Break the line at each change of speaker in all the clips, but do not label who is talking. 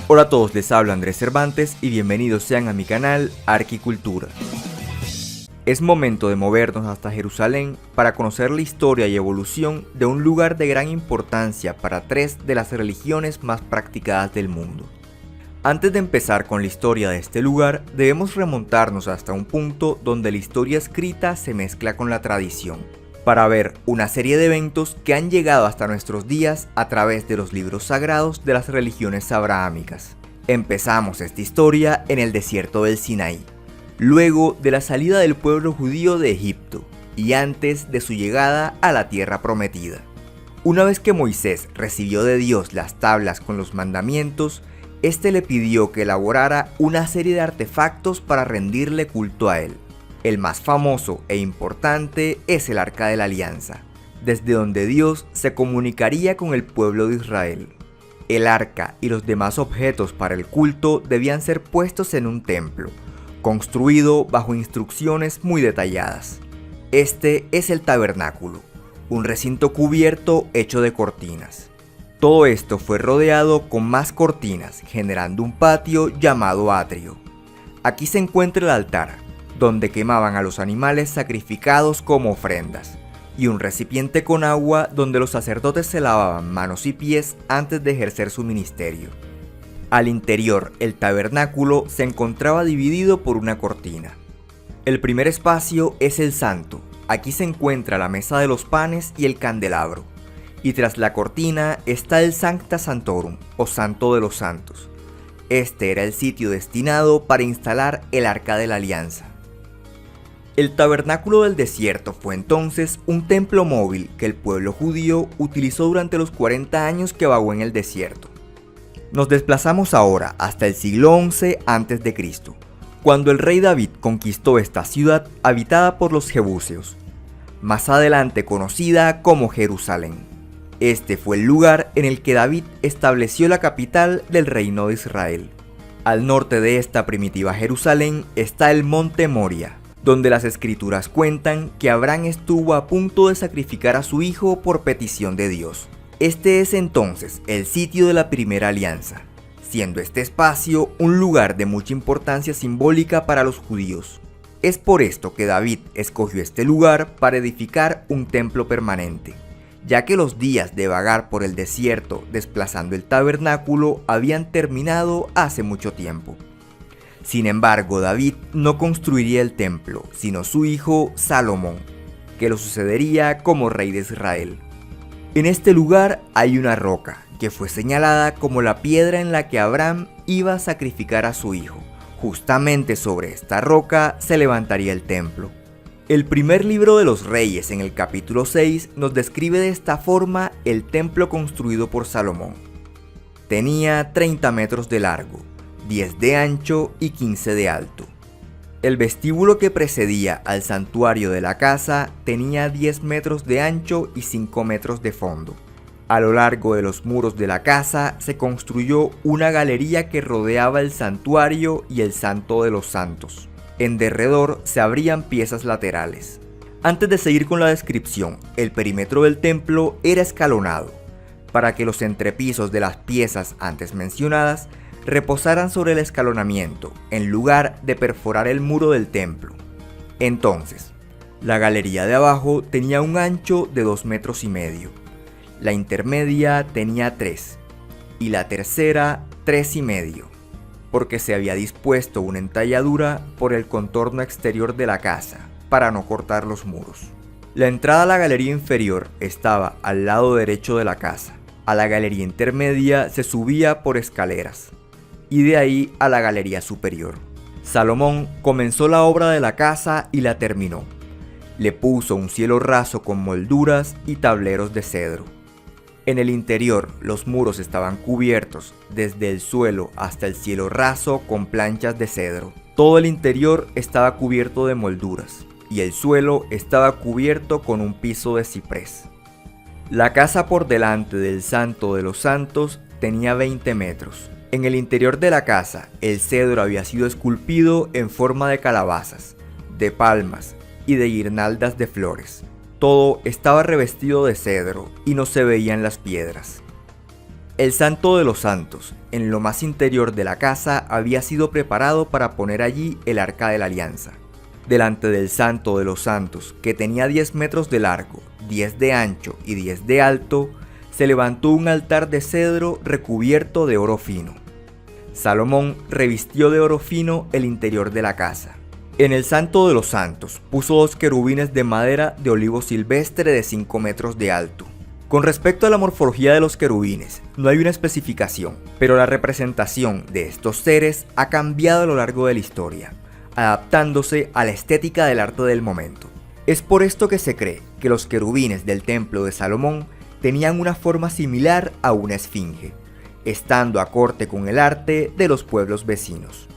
Hola a todos, les habla Andrés Cervantes y bienvenidos sean a mi canal Arquicultura. Es momento de movernos hasta Jerusalén para conocer la historia y evolución de un lugar de gran importancia para tres de las religiones más practicadas del mundo. Antes de empezar con la historia de este lugar, debemos remontarnos hasta un punto donde la historia escrita se mezcla con la tradición, para ver una serie de eventos que han llegado hasta nuestros días a través de los libros sagrados de las religiones abrahámicas. Empezamos esta historia en el desierto del Sinaí, luego de la salida del pueblo judío de Egipto y antes de su llegada a la tierra prometida. Una vez que Moisés recibió de Dios las tablas con los mandamientos, este le pidió que elaborara una serie de artefactos para rendirle culto a él. El más famoso e importante es el Arca de la Alianza, desde donde Dios se comunicaría con el pueblo de Israel. El arca y los demás objetos para el culto debían ser puestos en un templo, construido bajo instrucciones muy detalladas. Este es el tabernáculo, un recinto cubierto hecho de cortinas. Todo esto fue rodeado con más cortinas, generando un patio llamado atrio. Aquí se encuentra el altar, donde quemaban a los animales sacrificados como ofrendas, y un recipiente con agua donde los sacerdotes se lavaban manos y pies antes de ejercer su ministerio. Al interior, el tabernáculo se encontraba dividido por una cortina. El primer espacio es el santo. Aquí se encuentra la mesa de los panes y el candelabro, y tras la cortina está el Sancta Sanctorum, o Santo de los Santos. Este era el sitio destinado para instalar el Arca de la Alianza. El tabernáculo del desierto fue entonces un templo móvil que el pueblo judío utilizó durante los 40 años que vagó en el desierto. Nos desplazamos ahora hasta el siglo XI a.C., cuando el rey David conquistó esta ciudad habitada por los jebuseos, más adelante conocida como Jerusalén. Este fue el lugar en el que David estableció la capital del reino de Israel. Al norte de esta primitiva Jerusalén está el monte Moria, donde las escrituras cuentan que Abraham estuvo a punto de sacrificar a su hijo por petición de Dios. Este es entonces el sitio de la primera alianza, siendo este espacio un lugar de mucha importancia simbólica para los judíos. Es por esto que David escogió este lugar para edificar un templo permanente, ya que los días de vagar por el desierto desplazando el tabernáculo habían terminado hace mucho tiempo. Sin embargo, David no construiría el templo, sino su hijo Salomón, que lo sucedería como rey de Israel. En este lugar hay una roca, que fue señalada como la piedra en la que Abraham iba a sacrificar a su hijo. Justamente sobre esta roca se levantaría el templo. El primer libro de los Reyes, en el capítulo 6, nos describe de esta forma el templo construido por Salomón. Tenía 30 metros de largo, 10 de ancho y 15 de alto. El vestíbulo que precedía al santuario de la casa tenía 10 metros de ancho y 5 metros de fondo. A lo largo de los muros de la casa se construyó una galería que rodeaba el santuario y el Santo de los Santos. En derredor se abrían piezas laterales. Antes de seguir con la descripción, el perímetro del templo era escalonado, para que los entrepisos de las piezas antes mencionadas reposaran sobre el escalonamiento, en lugar de perforar el muro del templo. Entonces, la galería de abajo tenía un ancho de 2,5 metros, la intermedia tenía 3, y la tercera 3,5, porque se había dispuesto una entalladura por el contorno exterior de la casa, para no cortar los muros. La entrada a la galería inferior estaba al lado derecho de la casa. A la galería intermedia se subía por escaleras, y de ahí a la galería superior. Salomón comenzó la obra de la casa y la terminó. Le puso un cielo raso con molduras y tableros de cedro. En el interior, los muros estaban cubiertos desde el suelo hasta el cielo raso con planchas de cedro. Todo el interior estaba cubierto de molduras y el suelo estaba cubierto con un piso de ciprés. La casa por delante del Santo de los Santos tenía 20 metros. En el interior de la casa, el cedro había sido esculpido en forma de calabazas, de palmas y de guirnaldas de flores. Todo estaba revestido de cedro y no se veían las piedras. El Santo de los Santos, en lo más interior de la casa, había sido preparado para poner allí el Arca de la Alianza. Delante del Santo de los Santos, que tenía 10 metros de largo, 10 de ancho y 10 de alto, se levantó un altar de cedro recubierto de oro fino. Salomón revistió de oro fino el interior de la casa. En el Santo de los Santos puso 2 querubines de madera de olivo silvestre de 5 metros de alto. Con respecto a la morfología de los querubines, no hay una especificación, pero la representación de estos seres ha cambiado a lo largo de la historia, adaptándose a la estética del arte del momento. Es por esto que se cree que los querubines del templo de Salomón tenían una forma similar a una esfinge, estando acorde con el arte de los pueblos vecinos.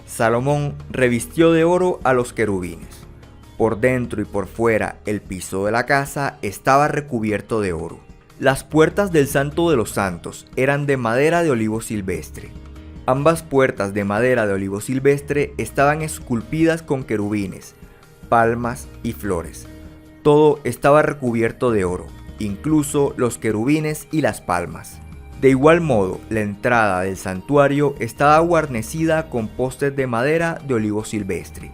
Salomón revistió de oro a los querubines. Por dentro y por fuera, el piso de la casa estaba recubierto de oro. Las puertas del Santo de los Santos eran de madera de olivo silvestre. Ambas puertas de madera de olivo silvestre estaban esculpidas con querubines, palmas y flores. Todo estaba recubierto de oro, incluso los querubines y las palmas. De igual modo, la entrada del santuario estaba guarnecida con postes de madera de olivo silvestre,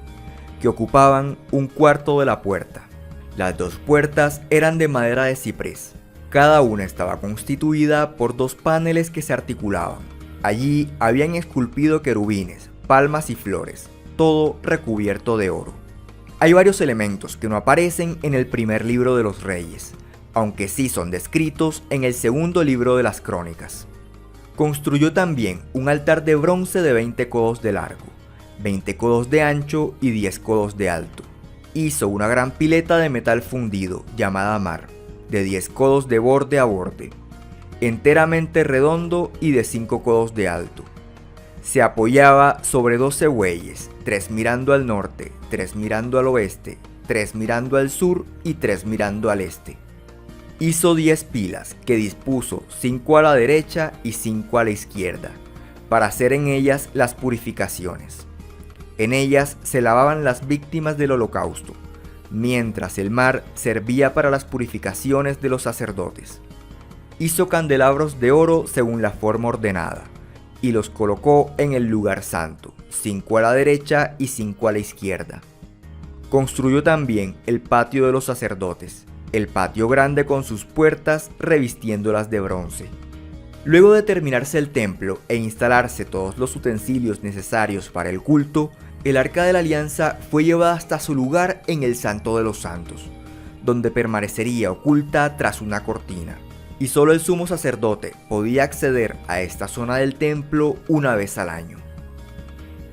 que ocupaban un cuarto de la puerta. Las 2 puertas eran de madera de ciprés. Cada una estaba constituida por 2 paneles que se articulaban. Allí habían esculpido querubines, palmas y flores, todo recubierto de oro. Hay varios elementos que no aparecen en el primer libro de los Reyes, aunque sí son descritos en el segundo libro de las Crónicas. Construyó también un altar de bronce de 20 codos de largo, 20 codos de ancho y 10 codos de alto. Hizo una gran pileta de metal fundido llamada mar, de 10 codos de borde a borde, enteramente redondo y de 5 codos de alto. Se apoyaba sobre 12 bueyes, 3 mirando al norte, 3 mirando al oeste, 3 mirando al sur y 3 mirando al este. Hizo 10 pilas que dispuso 5 a la derecha y 5 a la izquierda, para hacer en ellas las purificaciones. En ellas se lavaban las víctimas del holocausto, mientras el mar servía para las purificaciones de los sacerdotes. Hizo candelabros de oro según la forma ordenada, y los colocó en el lugar santo, 5 a la derecha y 5 a la izquierda. Construyó también el patio de los sacerdotes, el patio grande con sus puertas revistiéndolas de bronce. Luego de terminarse el templo e instalarse todos los utensilios necesarios para el culto, el Arca de la Alianza fue llevada hasta su lugar en el Santo de los Santos, donde permanecería oculta tras una cortina, y solo el sumo sacerdote podía acceder a esta zona del templo una vez al año.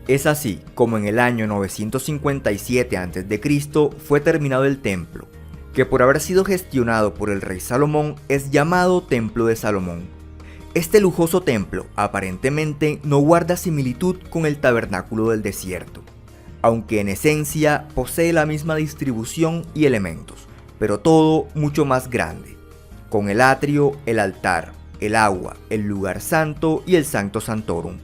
Es así como en el año 957 a.C. fue terminado el templo, que por haber sido gestionado por el rey Salomón es llamado Templo de Salomón. Este lujoso templo aparentemente no guarda similitud con el tabernáculo del desierto, aunque en esencia posee la misma distribución y elementos, pero todo mucho más grande, con el atrio, el altar, el agua, el lugar santo y el Sancto Sanctorum.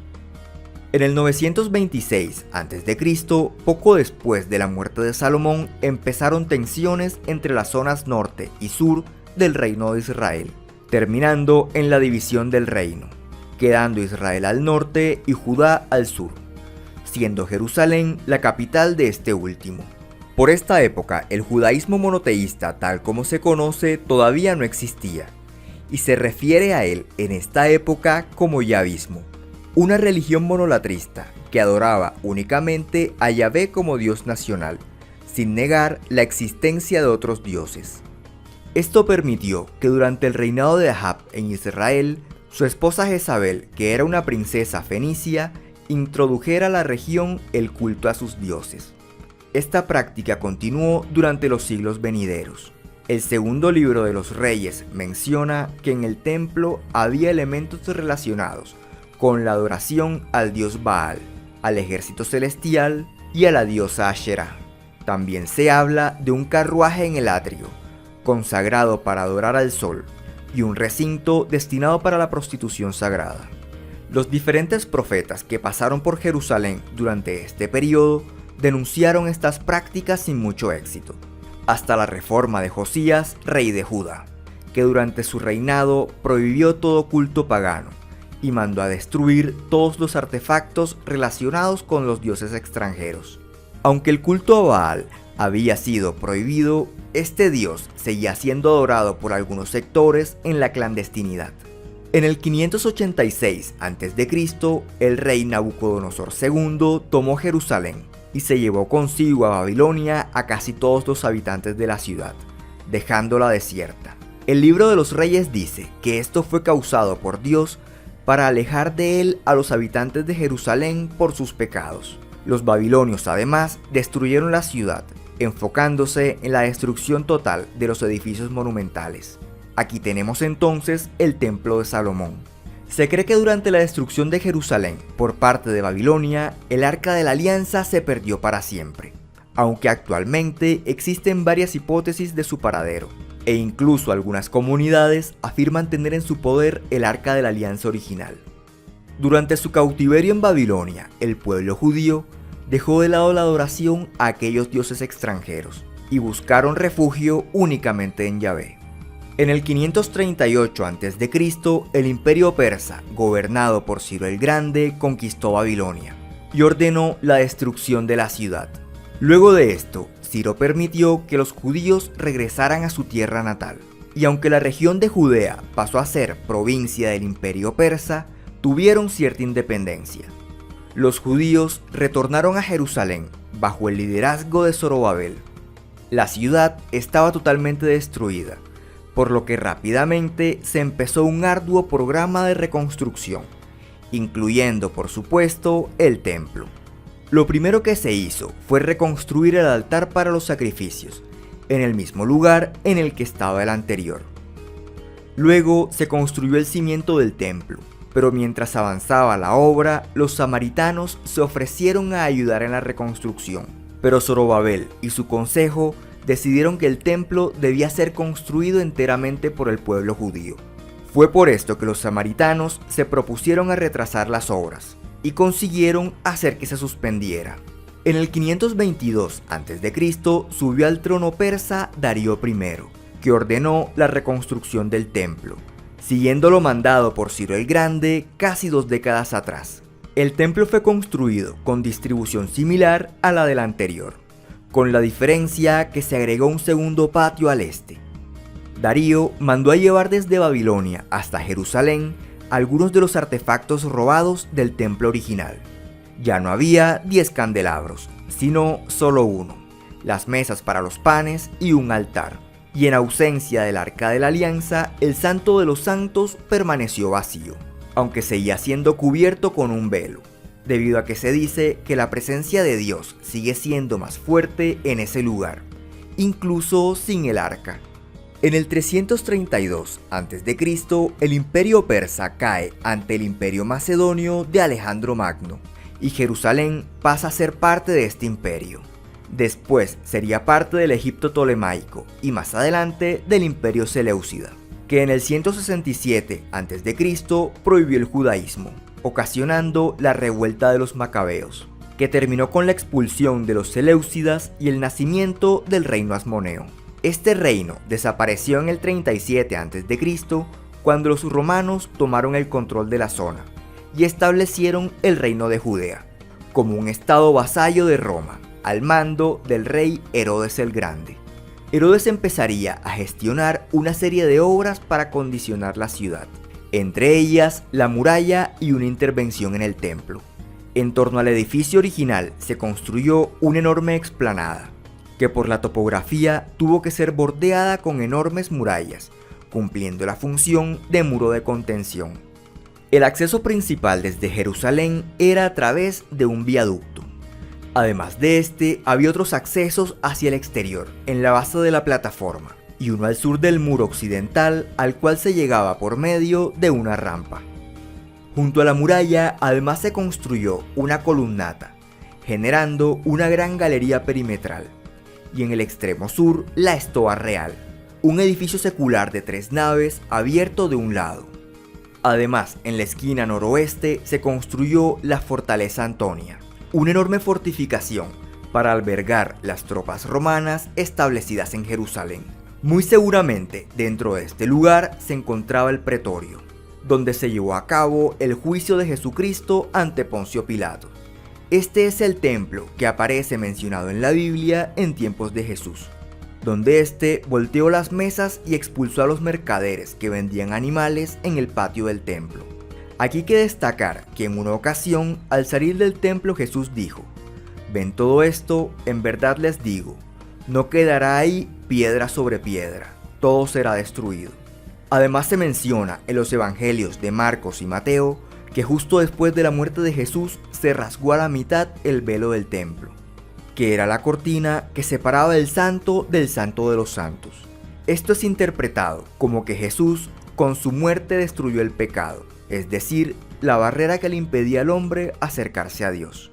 En el 926 a.C., poco después de la muerte de Salomón, empezaron tensiones entre las zonas norte y sur del reino de Israel, terminando en la división del reino, quedando Israel al norte y Judá al sur, siendo Jerusalén la capital de este último. Por esta época, el judaísmo monoteísta tal como se conoce todavía no existía, y se refiere a él en esta época como Yahvismo, una religión monolatrista que adoraba únicamente a Yahvé como Dios nacional, sin negar la existencia de otros dioses. Esto permitió que durante el reinado de Ahab en Israel, su esposa Jezabel, que era una princesa fenicia, introdujera a la región el culto a sus dioses. Esta práctica continuó durante los siglos venideros. El segundo libro de los Reyes menciona que en el templo había elementos relacionados con la adoración al dios Baal, al ejército celestial y a la diosa Asherá. También se habla de un carruaje en el atrio, consagrado para adorar al sol, y un recinto destinado para la prostitución sagrada. Los diferentes profetas que pasaron por Jerusalén durante este periodo denunciaron estas prácticas sin mucho éxito, hasta la reforma de Josías, rey de Judá, que durante su reinado prohibió todo culto pagano y mandó a destruir todos los artefactos relacionados con los dioses extranjeros. Aunque el culto a Baal había sido prohibido, este dios seguía siendo adorado por algunos sectores en la clandestinidad. En el 586 a.C., el rey Nabucodonosor II tomó Jerusalén y se llevó consigo a Babilonia a casi todos los habitantes de la ciudad, dejándola desierta. El libro de los Reyes dice que esto fue causado por Dios para alejar de él a los habitantes de Jerusalén por sus pecados. Los babilonios además destruyeron la ciudad, enfocándose en la destrucción total de los edificios monumentales. Aquí tenemos entonces el Templo de Salomón. Se cree que durante la destrucción de Jerusalén por parte de Babilonia, el Arca de la Alianza se perdió para siempre, aunque actualmente existen varias hipótesis de su paradero, e incluso algunas comunidades afirman tener en su poder el Arca de la Alianza original. Durante su cautiverio en Babilonia, el pueblo judío dejó de lado la adoración a aquellos dioses extranjeros y buscaron refugio únicamente en Yahvé. En el 538 a.C., el imperio persa, gobernado por Ciro el Grande, conquistó Babilonia y ordenó la destrucción de la ciudad. Luego de esto, Ciro permitió que los judíos regresaran a su tierra natal, y aunque la región de Judea pasó a ser provincia del imperio persa, tuvieron cierta independencia. Los judíos retornaron a Jerusalén bajo el liderazgo de Zorobabel. La ciudad estaba totalmente destruida, por lo que rápidamente se empezó un arduo programa de reconstrucción, incluyendo por supuesto el templo. Lo primero que se hizo fue reconstruir el altar para los sacrificios, en el mismo lugar en el que estaba el anterior. Luego se construyó el cimiento del templo, pero mientras avanzaba la obra, los samaritanos se ofrecieron a ayudar en la reconstrucción, pero Zorobabel y su consejo decidieron que el templo debía ser construido enteramente por el pueblo judío. Fue por esto que los samaritanos se propusieron a retrasar las obras y consiguieron hacer que se suspendiera. En el 522 a.C. subió al trono persa Darío I, que ordenó la reconstrucción del templo, siguiendo lo mandado por Ciro el Grande casi 2 décadas atrás. El templo fue construido con distribución similar a la del anterior, con la diferencia que se agregó un segundo patio al este. Darío mandó a llevar desde Babilonia hasta Jerusalén algunos de los artefactos robados del templo original. Ya no había 10 candelabros, sino solo uno, las mesas para los panes y un altar. Y en ausencia del Arca de la Alianza, el Santo de los Santos permaneció vacío, aunque seguía siendo cubierto con un velo, debido a que se dice que la presencia de Dios sigue siendo más fuerte en ese lugar, incluso sin el arca. En el 332 a.C., el imperio persa cae ante el imperio macedonio de Alejandro Magno, y Jerusalén pasa a ser parte de este imperio. Después sería parte del Egipto Ptolemaico y más adelante del imperio Seleucida, que en el 167 a.C. prohibió el judaísmo, ocasionando la revuelta de los macabeos, que terminó con la expulsión de los seleucidas y el nacimiento del reino asmoneo. Este reino desapareció en el 37 a.C. cuando los romanos tomaron el control de la zona y establecieron el reino de Judea, como un estado vasallo de Roma, al mando del rey Herodes el Grande. Herodes empezaría a gestionar una serie de obras para condicionar la ciudad, entre ellas la muralla y una intervención en el templo. En torno al edificio original se construyó una enorme explanada, que por la topografía tuvo que ser bordeada con enormes murallas, cumpliendo la función de muro de contención. El acceso principal desde Jerusalén era a través de un viaducto. Además de este, había otros accesos hacia el exterior, en la base de la plataforma, y uno al sur del muro occidental, al cual se llegaba por medio de una rampa. Junto a la muralla, además se construyó una columnata, generando una gran galería perimetral, y en el extremo sur, la Estoa Real, un edificio secular de 3 naves abierto de un lado. Además, en la esquina noroeste se construyó la Fortaleza Antonia, una enorme fortificación para albergar las tropas romanas establecidas en Jerusalén. Muy seguramente dentro de este lugar se encontraba el pretorio, donde se llevó a cabo el juicio de Jesucristo ante Poncio Pilato. Este es el templo que aparece mencionado en la Biblia en tiempos de Jesús, donde éste volteó las mesas y expulsó a los mercaderes que vendían animales en el patio del templo. Aquí hay que destacar que en una ocasión, al salir del templo, Jesús dijo: «Ven todo esto, en verdad les digo, no quedará ahí piedra sobre piedra, todo será destruido». Además se menciona en los evangelios de Marcos y Mateo que justo después de la muerte de Jesús se rasgó a la mitad el velo del templo, que era la cortina que separaba el santo del santo de los santos. Esto es interpretado como que Jesús con su muerte destruyó el pecado, es decir, la barrera que le impedía al hombre acercarse a Dios.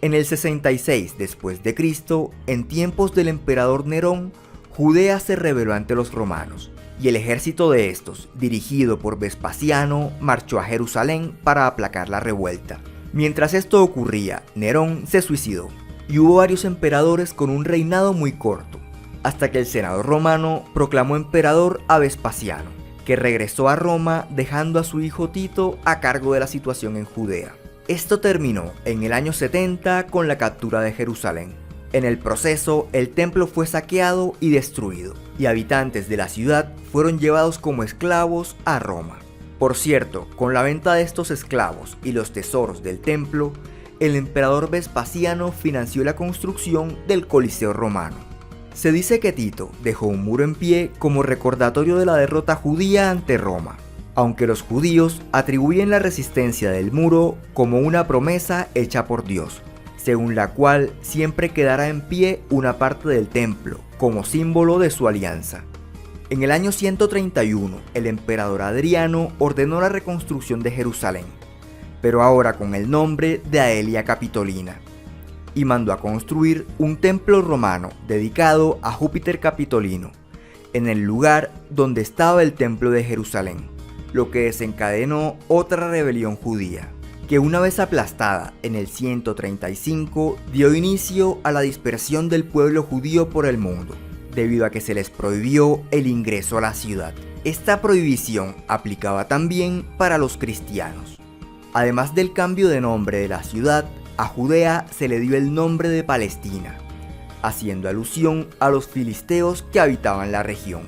En el 66 después de Cristo, en tiempos del emperador Nerón, Judea se rebeló ante los romanos, y el ejército de estos, dirigido por Vespasiano, marchó a Jerusalén para aplacar la revuelta. Mientras esto ocurría, Nerón se suicidó, y hubo varios emperadores con un reinado muy corto, hasta que el Senado romano proclamó emperador a Vespasiano, que regresó a Roma dejando a su hijo Tito a cargo de la situación en Judea. Esto terminó en el año 70 con la captura de Jerusalén. En el proceso, el templo fue saqueado y destruido, y habitantes de la ciudad fueron llevados como esclavos a Roma. Por cierto, con la venta de estos esclavos y los tesoros del templo, el emperador Vespasiano financió la construcción del Coliseo romano. Se dice que Tito dejó un muro en pie como recordatorio de la derrota judía ante Roma, aunque los judíos atribuyen la resistencia del muro como una promesa hecha por Dios, según la cual siempre quedará en pie una parte del templo, como símbolo de su alianza. En el año 131, el emperador Adriano ordenó la reconstrucción de Jerusalén, pero ahora con el nombre de Aelia Capitolina, y mandó a construir un templo romano dedicado a Júpiter Capitolino, en el lugar donde estaba el templo de Jerusalén, lo que desencadenó otra rebelión judía, que una vez aplastada en el 135 dio inicio a la dispersión del pueblo judío por el mundo, debido a que se les prohibió el ingreso a la ciudad. Esta prohibición aplicaba también para los cristianos. Además del cambio de nombre de la ciudad, a Judea se le dio el nombre de Palestina, haciendo alusión a los filisteos que habitaban la región.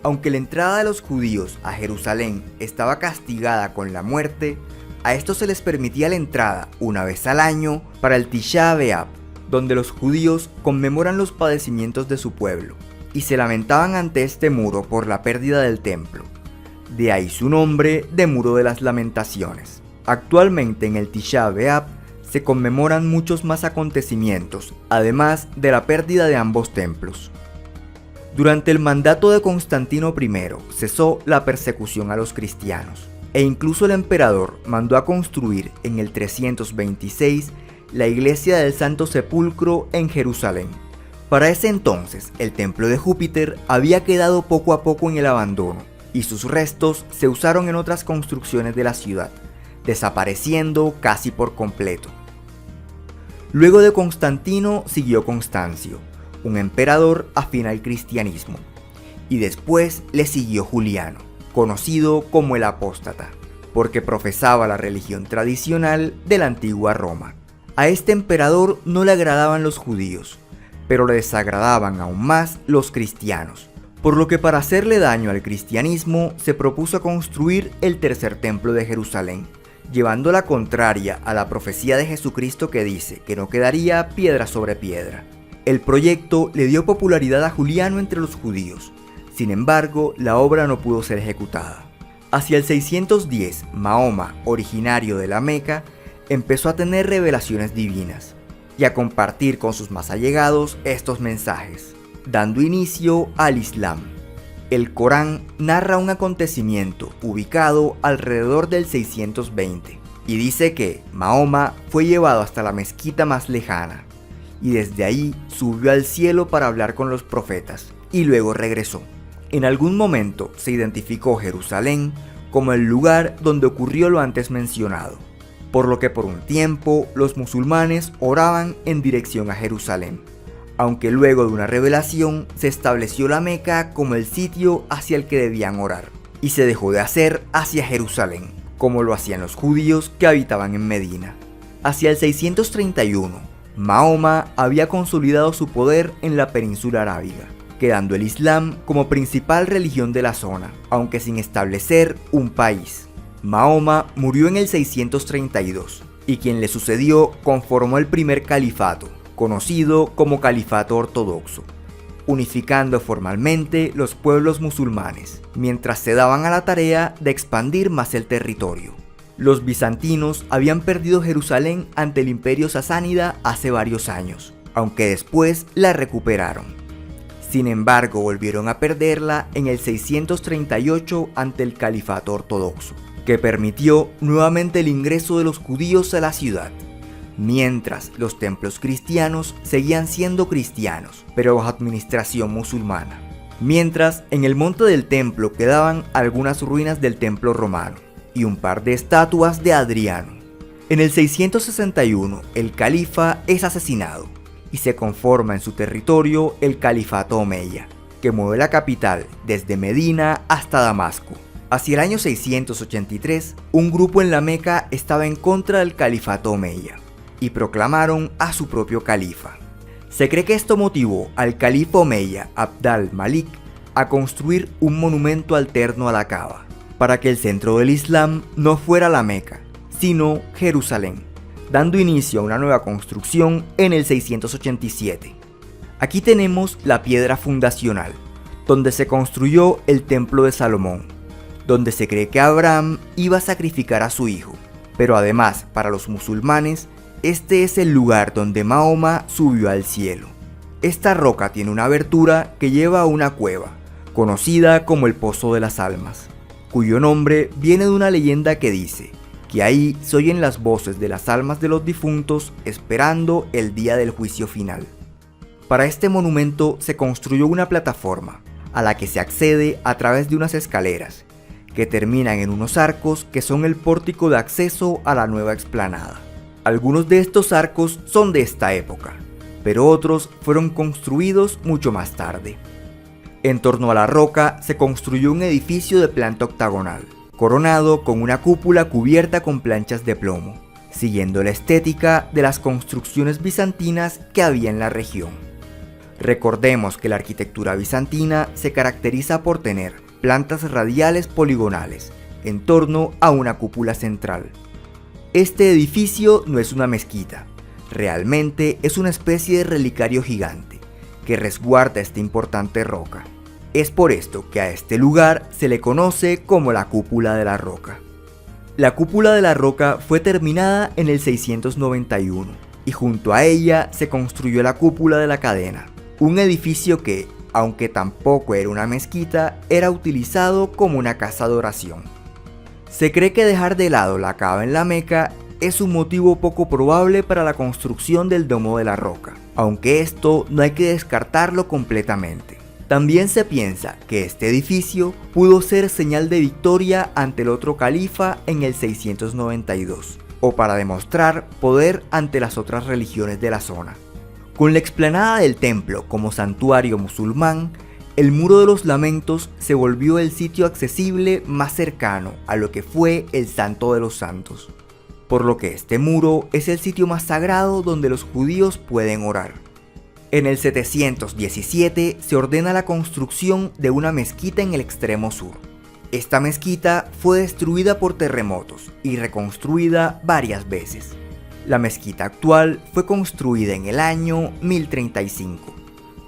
Aunque la entrada de los judíos a Jerusalén estaba castigada con la muerte, a estos se les permitía la entrada una vez al año para el Tisha B'Av, donde los judíos conmemoran los padecimientos de su pueblo y se lamentaban ante este muro por la pérdida del templo. De ahí su nombre de Muro de las Lamentaciones. Actualmente en el Tisha B'Av se conmemoran muchos más acontecimientos, además de la pérdida de ambos templos. Durante el mandato de Constantino I cesó la persecución a los cristianos, e incluso el emperador mandó a construir en el 326 la iglesia del Santo Sepulcro en Jerusalén. Para ese entonces, el templo de Júpiter había quedado poco a poco en el abandono, y sus restos se usaron en otras construcciones de la ciudad, desapareciendo casi por completo. Luego de Constantino siguió Constancio, un emperador afín al cristianismo, y después le siguió Juliano, conocido como el apóstata, porque profesaba la religión tradicional de la antigua Roma. A este emperador no le agradaban los judíos, pero le desagradaban aún más los cristianos, por lo que para hacerle daño al cristianismo se propuso construir el tercer templo de Jerusalén, llevando la contraria a la profecía de Jesucristo que dice que no quedaría piedra sobre piedra. El proyecto le dio popularidad a Juliano entre los judíos. Sin embargo, la obra no pudo ser ejecutada. Hacia el 610, Mahoma, originario de la Meca, empezó a tener revelaciones divinas y a compartir con sus más allegados estos mensajes, dando inicio al Islam. El Corán narra un acontecimiento ubicado alrededor del 620 y dice que Mahoma fue llevado hasta la mezquita más lejana y desde ahí subió al cielo para hablar con los profetas y luego regresó. En algún momento se identificó Jerusalén como el lugar donde ocurrió lo antes mencionado, por lo que por un tiempo los musulmanes oraban en dirección a Jerusalén, aunque luego de una revelación se estableció la Meca como el sitio hacia el que debían orar, y se dejó de hacer hacia Jerusalén, como lo hacían los judíos que habitaban en Medina. Hacia el 631, Mahoma había consolidado su poder en la península arábiga, quedando el Islam como principal religión de la zona, aunque sin establecer un país. Mahoma murió en el 632, y quien le sucedió conformó el primer califato, conocido como Califato Ortodoxo, unificando formalmente los pueblos musulmanes, mientras se daban a la tarea de expandir más el territorio. Los bizantinos habían perdido Jerusalén ante el imperio sasánida hace varios años, aunque después la recuperaron. Sin embargo, volvieron a perderla en el 638 ante el Califato Ortodoxo, que permitió nuevamente el ingreso de los judíos a la ciudad, mientras los templos cristianos seguían siendo cristianos, pero bajo administración musulmana. Mientras, en el monte del templo quedaban algunas ruinas del templo romano y un par de estatuas de Adriano. En el 661, el califa es asesinado y se conforma en su territorio el Califato Omeya, que mueve la capital desde Medina hasta Damasco. Hacia el año 683, un grupo en la Meca estaba en contra del Califato Omeya y proclamaron a su propio califa. Se cree que esto motivó al califa Omeya Abd al-Malik a construir un monumento alterno a la Kaaba, para que el centro del Islam no fuera la Meca, sino Jerusalén, dando inicio a una nueva construcción en el 687. Aquí tenemos la piedra fundacional, donde se construyó el Templo de Salomón, donde se cree que Abraham iba a sacrificar a su hijo, pero además, para los musulmanes, este es el lugar donde Mahoma subió al cielo. Esta roca tiene una abertura que lleva a una cueva, conocida como el Pozo de las Almas, cuyo nombre viene de una leyenda que dice que ahí se oyen las voces de las almas de los difuntos esperando el día del juicio final. Para este monumento se construyó una plataforma, a la que se accede a través de unas escaleras, que terminan en unos arcos que son el pórtico de acceso a la nueva explanada. Algunos de estos arcos son de esta época, pero otros fueron construidos mucho más tarde. En torno a la roca se construyó un edificio de planta octagonal, coronado con una cúpula cubierta con planchas de plomo, siguiendo la estética de las construcciones bizantinas que había en la región. Recordemos que la arquitectura bizantina se caracteriza por tener plantas radiales poligonales en torno a una cúpula central. Este edificio no es una mezquita, realmente es una especie de relicario gigante que resguarda esta importante roca. Es por esto que a este lugar se le conoce como la Cúpula de la Roca. La Cúpula de la Roca fue terminada en el 691 y junto a ella se construyó la Cúpula de la Cadena, un edificio que, aunque tampoco era una mezquita, era utilizado como una casa de oración. Se cree que dejar de lado la Kaaba en la Meca es un motivo poco probable para la construcción del Domo de la Roca, aunque esto no hay que descartarlo completamente. También se piensa que este edificio pudo ser señal de victoria ante el otro califa en el 692, o para demostrar poder ante las otras religiones de la zona. Con la explanada del templo como santuario musulmán, el Muro de los Lamentos se volvió el sitio accesible más cercano a lo que fue el Santo de los Santos, por lo que este muro es el sitio más sagrado donde los judíos pueden orar. En el 717 se ordena la construcción de una mezquita en el extremo sur. Esta mezquita fue destruida por terremotos y reconstruida varias veces. La mezquita actual fue construida en el año 1035.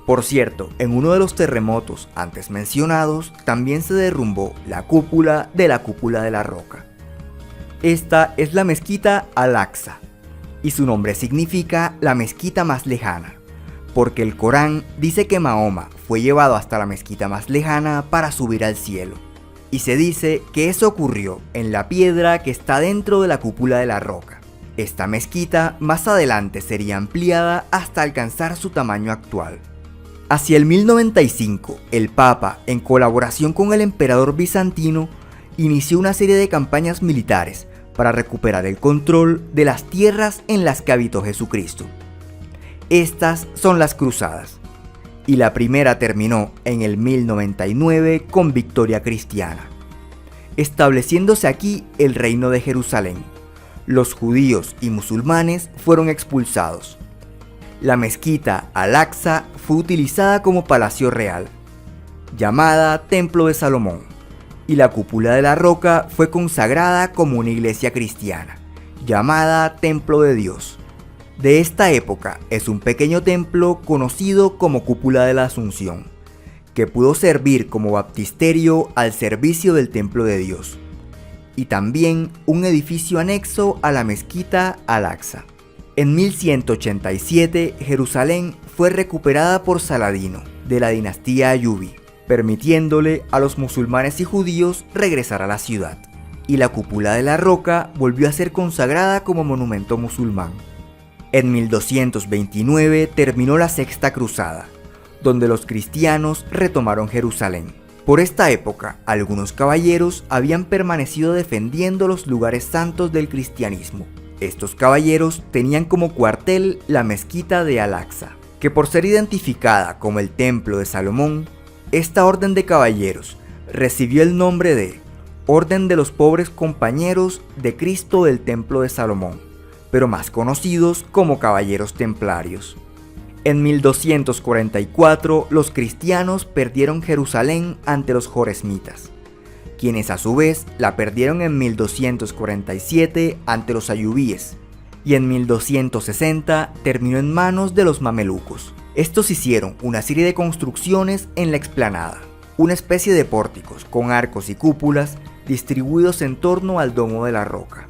Por cierto, en uno de los terremotos antes mencionados también se derrumbó la Cúpula de la Roca. Esta es la mezquita Al-Aqsa y su nombre significa la mezquita más lejana, porque el Corán dice que Mahoma fue llevado hasta la mezquita más lejana para subir al cielo, y se dice que eso ocurrió en la piedra que está dentro de la Cúpula de la Roca. Esta mezquita más adelante sería ampliada hasta alcanzar su tamaño actual. Hacia el 1095, el Papa, en colaboración con el emperador bizantino, inició una serie de campañas militares para recuperar el control de las tierras en las que habitó Jesucristo. Estas son las cruzadas, y la primera terminó en el 1099 con victoria cristiana, estableciéndose aquí el reino de Jerusalén. Los judíos y musulmanes fueron expulsados. La mezquita Al-Aqsa fue utilizada como palacio real, llamada Templo de Salomón, y la cúpula de la roca fue consagrada como una iglesia cristiana, llamada Templo de Dios. De esta época es un pequeño templo conocido como Cúpula de la Asunción, que pudo servir como baptisterio al servicio del Templo de Dios, y también un edificio anexo a la mezquita Al-Aqsa. En 1187, Jerusalén fue recuperada por Saladino, de la dinastía Ayubí, permitiéndole a los musulmanes y judíos regresar a la ciudad, y la cúpula de la roca volvió a ser consagrada como monumento musulmán. En 1229 terminó la Sexta Cruzada, donde los cristianos retomaron Jerusalén. Por esta época, algunos caballeros habían permanecido defendiendo los lugares santos del cristianismo. Estos caballeros tenían como cuartel la mezquita de Al-Aqsa, que por ser identificada como el Templo de Salomón, esta orden de caballeros recibió el nombre de Orden de los Pobres Compañeros de Cristo del Templo de Salomón, pero más conocidos como Caballeros Templarios. En 1244, los cristianos perdieron Jerusalén ante los joresmitas, quienes a su vez la perdieron en 1247 ante los ayubíes, y en 1260 terminó en manos de los mamelucos. Estos hicieron una serie de construcciones en la explanada, una especie de pórticos con arcos y cúpulas distribuidos en torno al domo de la roca.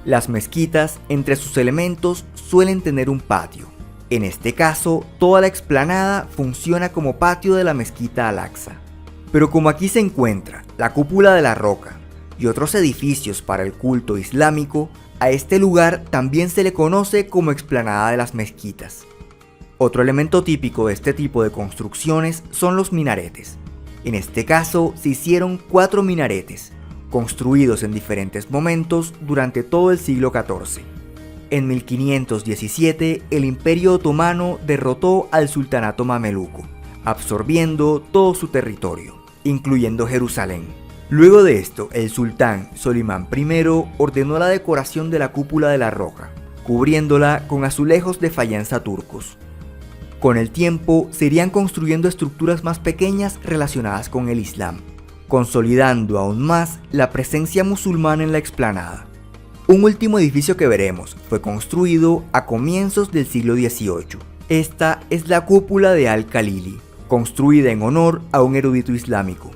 Las mezquitas, entre sus elementos, suelen tener un patio. En este caso, toda la explanada funciona como patio de la mezquita Al-Aqsa. Pero como aquí se encuentra la cúpula de la roca y otros edificios para el culto islámico, a este lugar también se le conoce como explanada de las mezquitas. Otro elemento típico de este tipo de construcciones son los minaretes. En este caso se hicieron 4 minaretes, construidos en diferentes momentos durante todo el siglo XIV. En 1517, el Imperio Otomano derrotó al Sultanato Mameluco, absorbiendo todo su territorio, incluyendo Jerusalén. Luego de esto, el sultán Solimán I ordenó la decoración de la cúpula de la roca, cubriéndola con azulejos de fayenza turcos. Con el tiempo, se irían construyendo estructuras más pequeñas relacionadas con el Islam, consolidando aún más la presencia musulmana en la explanada. Un último edificio que veremos fue construido a comienzos del siglo XVIII. Esta es la cúpula de Al-Khalili, construida en honor a un erudito islámico.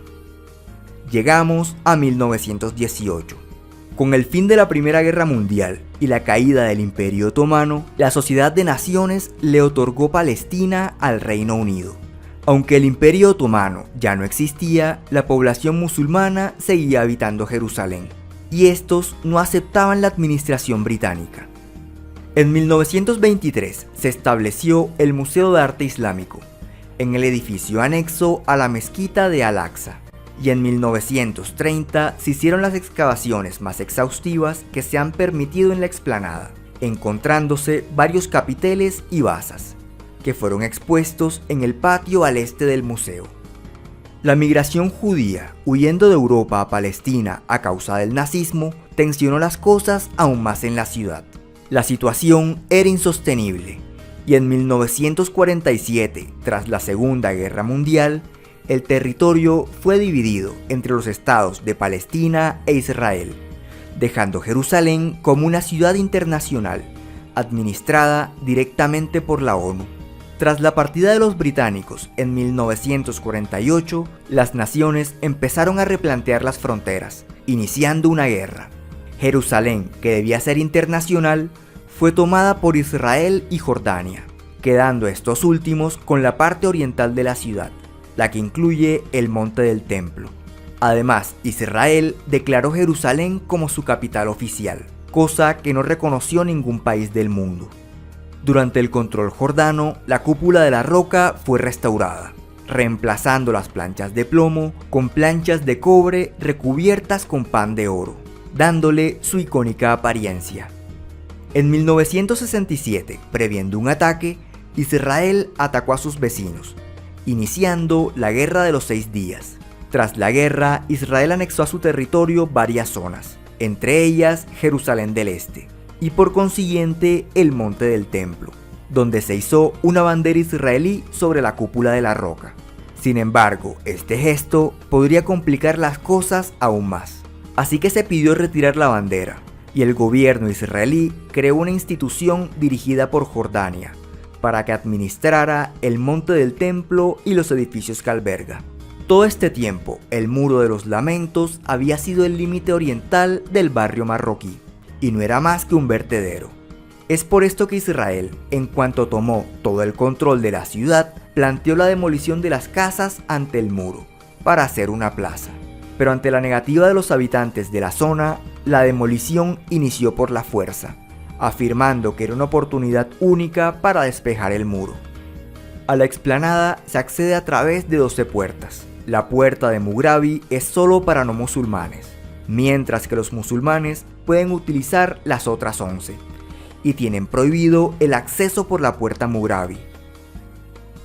Llegamos a 1918. Con el fin de la Primera Guerra Mundial y la caída del Imperio Otomano, la Sociedad de Naciones le otorgó Palestina al Reino Unido. Aunque el Imperio Otomano ya no existía, la población musulmana seguía habitando Jerusalén, y estos no aceptaban la administración británica. En 1923 se estableció el Museo de Arte Islámico, en el edificio anexo a la mezquita de Al-Aqsa, y en 1930 se hicieron las excavaciones más exhaustivas que se han permitido en la explanada, encontrándose varios capiteles y basas, que fueron expuestos en el patio al este del museo. La migración judía, huyendo de Europa a Palestina a causa del nazismo, tensionó las cosas aún más en la ciudad. La situación era insostenible, y en 1947, tras la Segunda Guerra Mundial, el territorio fue dividido entre los estados de Palestina e Israel, dejando Jerusalén como una ciudad internacional, administrada directamente por la ONU. Tras la partida de los británicos en 1948, las naciones empezaron a replantear las fronteras, iniciando una guerra. Jerusalén, que debía ser internacional, fue tomada por Israel y Jordania, quedando estos últimos con la parte oriental de la ciudad, la que incluye el Monte del Templo. Además, Israel declaró Jerusalén como su capital oficial, cosa que no reconoció ningún país del mundo. Durante el control jordano, la cúpula de la roca fue restaurada, reemplazando las planchas de plomo con planchas de cobre recubiertas con pan de oro, dándole su icónica apariencia. En 1967, previendo un ataque, Israel atacó a sus vecinos, iniciando la Guerra de los 6 días. Tras la guerra, Israel anexó a su territorio varias zonas, entre ellas Jerusalén del Este, y por consiguiente el Monte del Templo, donde se izó una bandera israelí sobre la cúpula de la roca. Sin embargo, este gesto podría complicar las cosas aún más, así que se pidió retirar la bandera, y el gobierno israelí creó una institución dirigida por Jordania, para que administrara el Monte del Templo y los edificios que alberga. Todo este tiempo, el Muro de los Lamentos había sido el límite oriental del barrio marroquí, y no era más que un vertedero. Es por esto que Israel, en cuanto tomó todo el control de la ciudad, planteó la demolición de las casas ante el muro, para hacer una plaza. Pero ante la negativa de los habitantes de la zona, la demolición inició por la fuerza, afirmando que era una oportunidad única para despejar el muro. A la explanada se accede a través de 12 puertas. La puerta de Mugrabi es solo para no musulmanes, mientras que los musulmanes pueden utilizar las otras 11, y tienen prohibido el acceso por la puerta Mugrabi.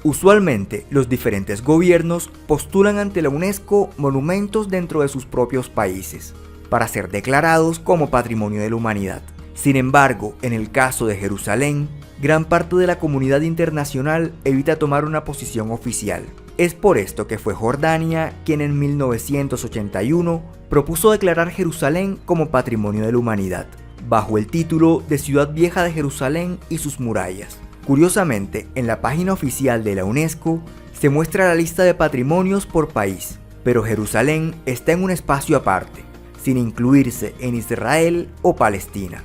Usualmente, los diferentes gobiernos postulan ante la UNESCO monumentos dentro de sus propios países, para ser declarados como Patrimonio de la Humanidad. Sin embargo, en el caso de Jerusalén, gran parte de la comunidad internacional evita tomar una posición oficial. Es por esto que fue Jordania quien en 1981 propuso declarar Jerusalén como Patrimonio de la Humanidad, bajo el título de Ciudad Vieja de Jerusalén y sus murallas. Curiosamente, en la página oficial de la UNESCO se muestra la lista de patrimonios por país, pero Jerusalén está en un espacio aparte, sin incluirse en Israel o Palestina.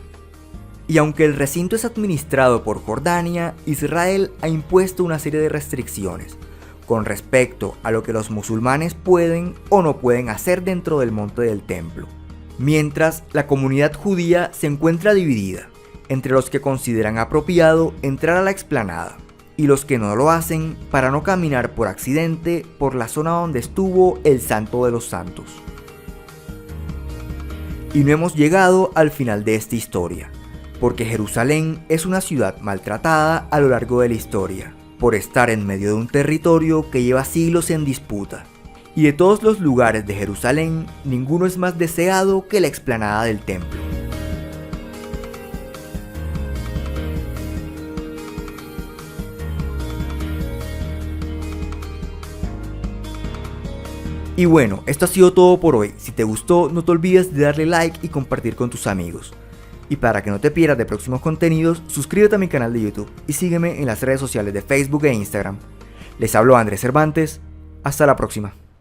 Y aunque el recinto es administrado por Jordania, Israel ha impuesto una serie de restricciones con respecto a lo que los musulmanes pueden o no pueden hacer dentro del Monte del Templo, mientras la comunidad judía se encuentra dividida entre los que consideran apropiado entrar a la explanada y los que no lo hacen para no caminar por accidente por la zona donde estuvo el Santo de los Santos. Y no hemos llegado al final de esta historia, porque Jerusalén es una ciudad maltratada a lo largo de la historia, por estar en medio de un territorio que lleva siglos en disputa. Y de todos los lugares de Jerusalén, ninguno es más deseado que la explanada del templo. Y bueno, esto ha sido todo por hoy. Si te gustó, no te olvides de darle like y compartir con tus amigos. Y para que no te pierdas de próximos contenidos, suscríbete a mi canal de YouTube y sígueme en las redes sociales de Facebook e Instagram. Les habló Andrés Cervantes. Hasta la próxima.